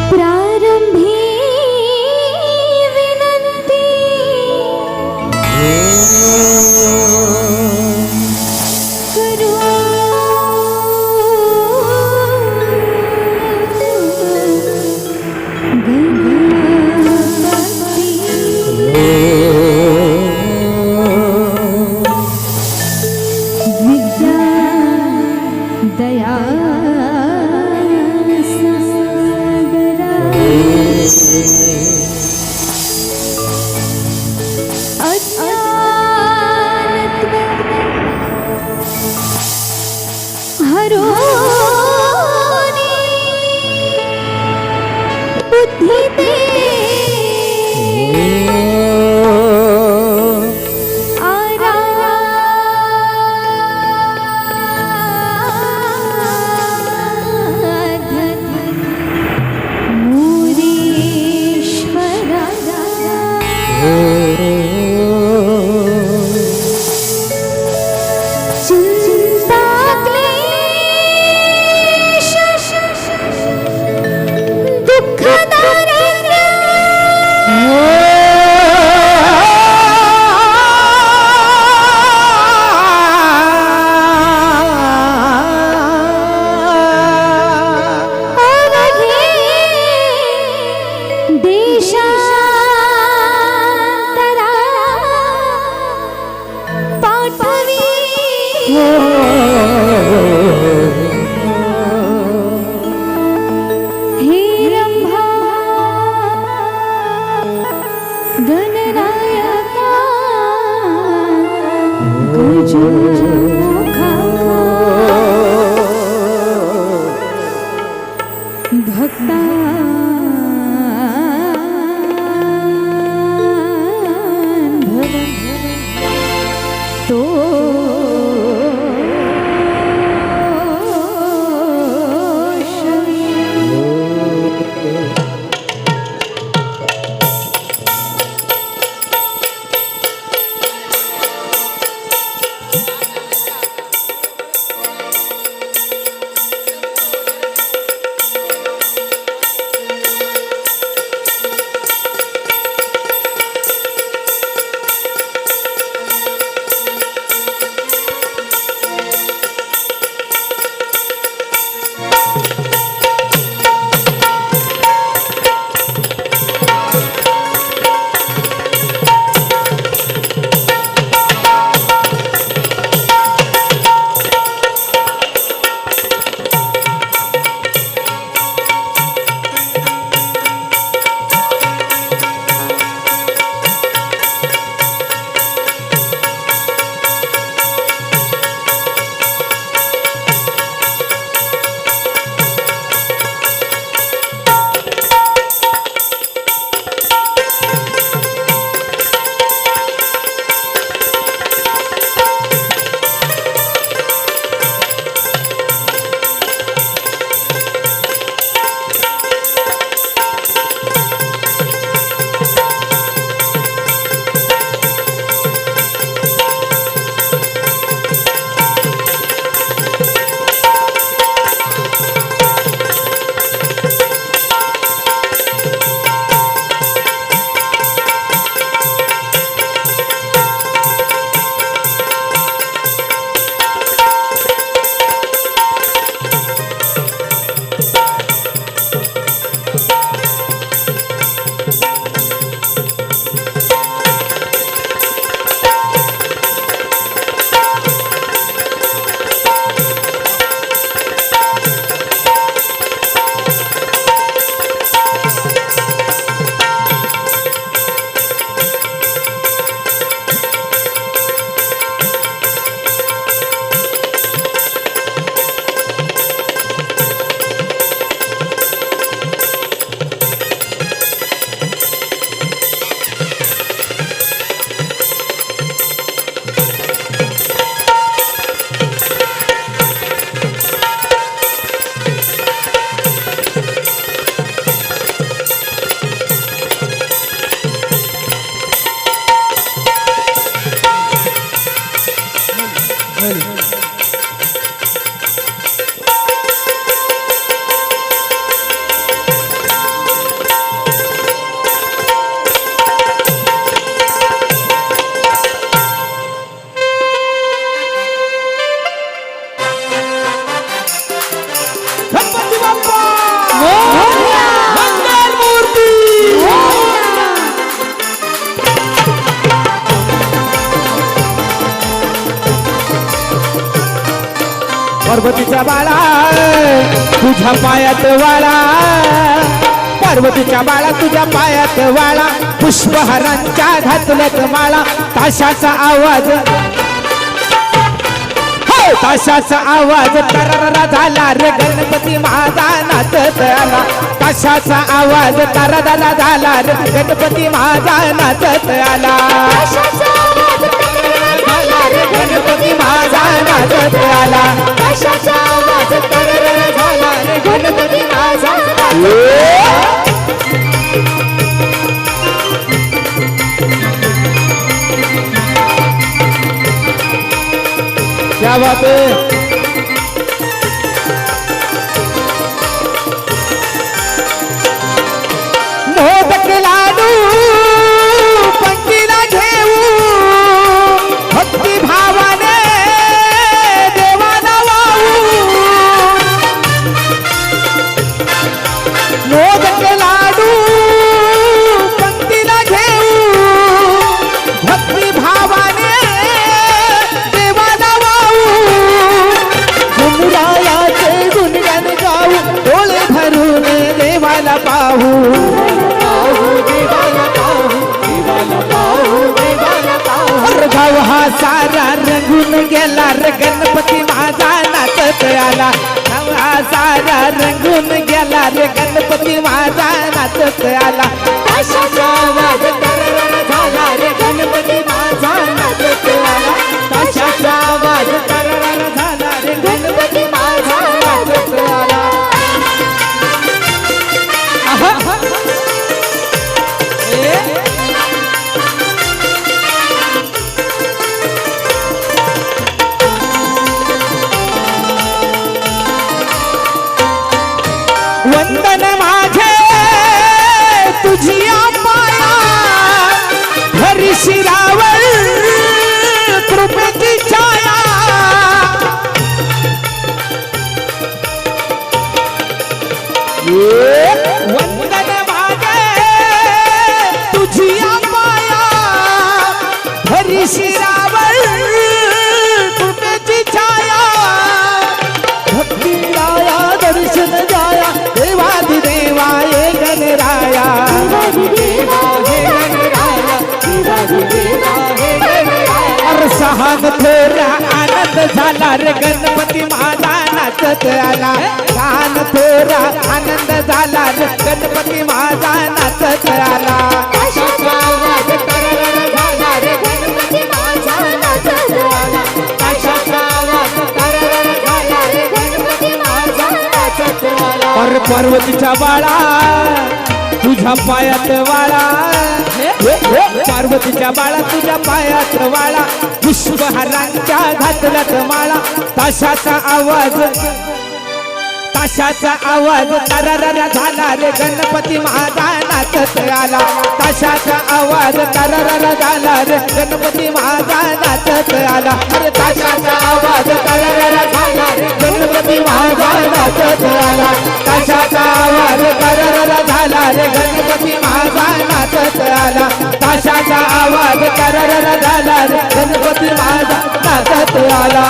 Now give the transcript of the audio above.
प्रारंभी विनंती करू गणपती विद्या दया बुद्धि दे गणनायका गुजमुखा भक्ता तो पार्वतीचा बाळा तुझ्या पायात वाळा, पार्वतीच्या बाळा तुझ्या पायात वाळा, पुष्पहारांच्या घातल्यात माळा, ताशाचा आवाज ताशाचा आवाज तररा झाला रे गणपती माझा नाचत आला, ताशाचा आवाज तररा झाला रे गणपती माझा नाचत आला, गणपती माझा नाचत आला, ताशाचा आवाज तररा झाला रे गणपती माझा क्या बात है। मोदक लाडू पंक्तीला घेऊ, भक्ती भावाने देवाला वाहू, मोदक लाडू पंक्तीला घेऊ, भक्ती भावाने डोळे भरून देवाला पाहू, गाव हा सारा रंगून गेला रे गणपती माझा नाचत आला, गाव हा सारा रंगून गेला रे गणपती माझा नाचत आला, ताशाचा आवाज तररा झाला रे गणपती माझा नाचत आला, ताशाचा आवाज तररा झाला रे गणपती माझा नाचत आला। वंदन माझे तुझिया पाया, हरी शिरावर कृपेची छाया, वंदन माझे तुझिया पाया, हरी शिरावर कृपेची छाया, भक्ती राया दर्शन जाया, देवादिदेवा हे गणराया, सहान थोरा आनंद झाला रे गणपती माझा नाचत आला, सहान थोरा आनंद झाला रे गणपती माझा नाचत आला, ताशाचा आवाज तररा झाला रे गणपती माझा नाचत आला, ताशाचा आवाज तररा झाला रे गणपती माझा नाचत आला। और पार्वतीच्या बाळा तुझ्या पायात वाळा, पार्वतीच्या बाळा तुझ्या पायात वाळा, पुष्पहारांच्या घातल्यात माळा, ताशाचा आवाज ताशाचा आवाज तररा झाला रे गणपती माझा नाचत आला, ताशाचा आवाज तररा झाला रे गणपती माझा नाचत आला, अरे ताशाचा आवाज तररा झाला रे गणपती माझा नाचत आला, ताशाचा आवाज तररा झाला रे गणपती माझा नाचत आला, ताशाचा आवाज तररा झाला रे गणपती माझा नाचत आला।